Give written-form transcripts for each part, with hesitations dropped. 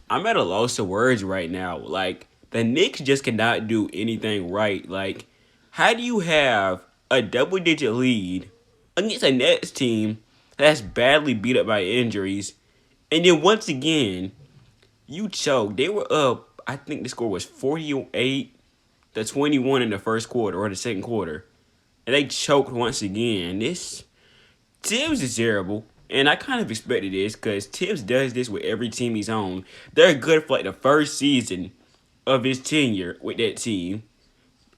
I'm at a loss of words right now. Like, the Knicks just cannot do anything right. Like, how do you have a double-digit lead against a Nets team that's badly beat up by injuries, and then once again, you choke. They were up, I think the score was 48-21 in the first quarter or the second quarter, and they choked once again. This Tibbs is terrible. And I kind of expected this because Tibbs does this with every team he's on. They're good for like the first season of his tenure with that team.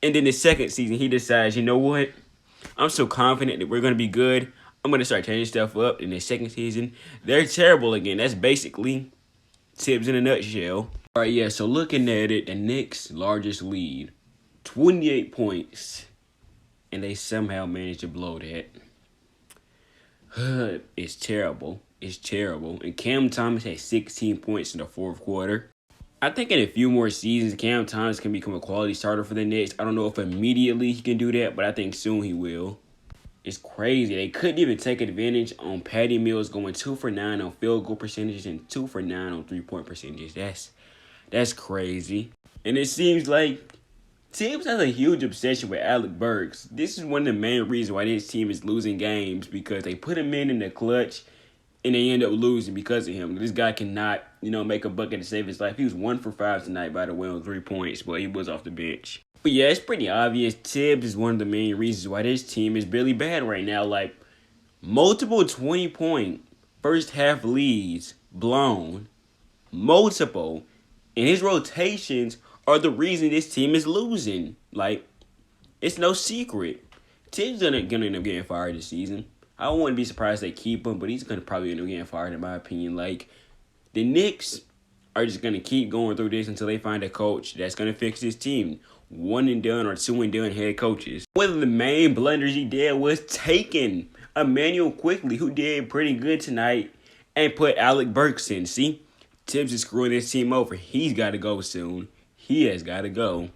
And then the second season, he decides, you know what? I'm so confident that we're going to be good. I'm going to start changing stuff up. In the second season, they're terrible again. That's basically Tibbs in a nutshell. All right, yeah, so looking at it, the Knicks' largest lead, 28 points. And they somehow managed to blow that. It's terrible. It's terrible. And Cam Thomas had 16 points in the fourth quarter. I think in a few more seasons, Cam Thomas can become a quality starter for the Knicks. I don't know if immediately he can do that, but I think soon he will. It's crazy. They couldn't even take advantage on Patty Mills going 2 for 9 on field goal percentages and 2 for 9 on three-point percentages. That's crazy. And it seems like Tibbs has a huge obsession with Alec Burks. This is one of the main reasons why this team is losing games, because they put him in the clutch and they end up losing because of him. This guy cannot, make a bucket to save his life. He was 1 for 5 tonight, by the way, on 3 points, but he was off the bench. But yeah, it's pretty obvious. Tibbs is one of the main reasons why this team is really bad right now. Like, multiple 20-point first half leads blown. Multiple. And his rotations are the reason this team is losing. Like, it's no secret. Tibbs gonna end up getting fired this season. I wouldn't be surprised they keep him, but he's gonna probably end up getting fired in my opinion. Like, the Knicks are just gonna keep going through this until they find a coach that's gonna fix this team. 1 and done or 2 and done head coaches. One of the main blunders he did was taking Emmanuel Quickly, who did pretty good tonight, and put Alec Burks in. See, Tibbs is screwing this team over. He's got to go soon. He has got to go.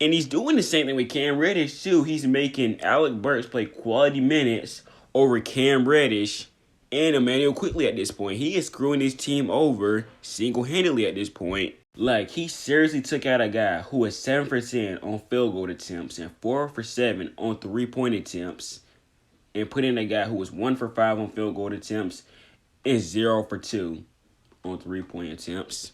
And he's doing the same thing with Cam Reddish, too. He's making Alec Burks play quality minutes over Cam Reddish and Emmanuel Quickly at this point. He is screwing his team over single-handedly at this point. Like, he seriously took out a guy who was 7 for 10 on field goal attempts and 4 for 7 on three-point attempts, and put in a guy who was 1 for 5 on field goal attempts and 0 for 2 on three-point attempts.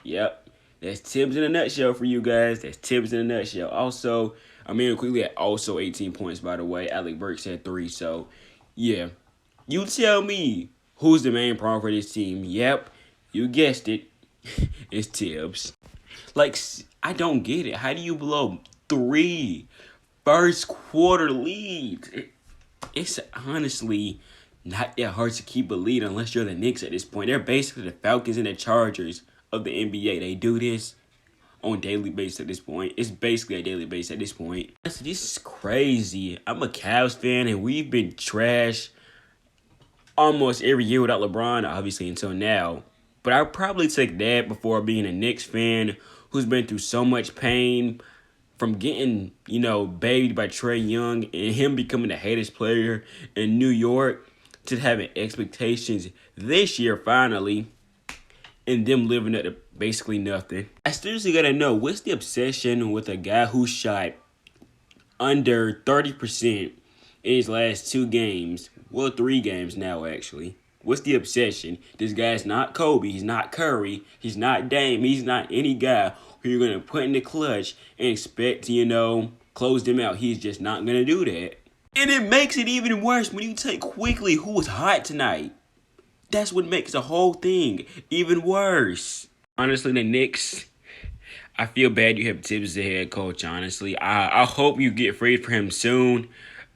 Yep. That's Tibbs in a nutshell for you guys. That's Tibbs in a nutshell. Also, Emmanuel Quickly had also 18 points, by the way. Alec Burks had 3. So, yeah. You tell me who's the main problem for this team. Yep. You guessed it. It's Tibbs. Like, I don't get it. How do you blow 3 first quarter leads? It's honestly not that hard to keep a lead unless you're the Knicks at this point. They're basically the Falcons and the Chargers of the NBA. They do this on a daily basis at this point. It's basically a daily basis at this point. This is crazy. I'm a Cavs fan, and we've been trash almost every year without LeBron, obviously, until now. But I'll probably take that before being a Knicks fan who's been through so much pain from getting, babied by Trae Young and him becoming the hatest player in New York to having expectations this year finally and them living up to basically nothing. I seriously gotta know, what's the obsession with a guy who shot under 30% in his last 2 games? Well, 3 games now, actually. What's the obsession? This guy's not Kobe. He's not Curry. He's not Dame. He's not any guy who you're going to put in the clutch and expect to, close them out. He's just not going to do that. And it makes it even worse when you take Quickly, who was hot tonight. That's what makes the whole thing even worse. Honestly, the Knicks, I feel bad you have Tibbs as the head coach, honestly. I hope you get freed for him soon,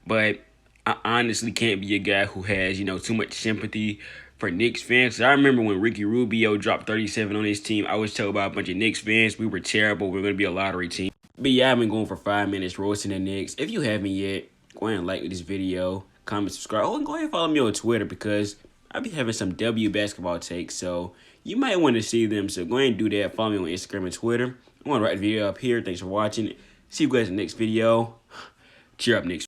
but I honestly can't be a guy who has, too much sympathy for Knicks fans. I remember when Ricky Rubio dropped 37 on his team, I was told by a bunch of Knicks fans we were terrible. We were going to be a lottery team. But yeah, I've been going for 5 minutes roasting the Knicks. If you haven't yet, go ahead and like this video, comment, subscribe. Oh, and go ahead and follow me on Twitter because I'll be having some W basketball takes. So you might want to see them. So go ahead and do that. Follow me on Instagram and Twitter. I'm going to write the video up here. Thanks for watching. See you guys in the next video. Cheer up, Knicks.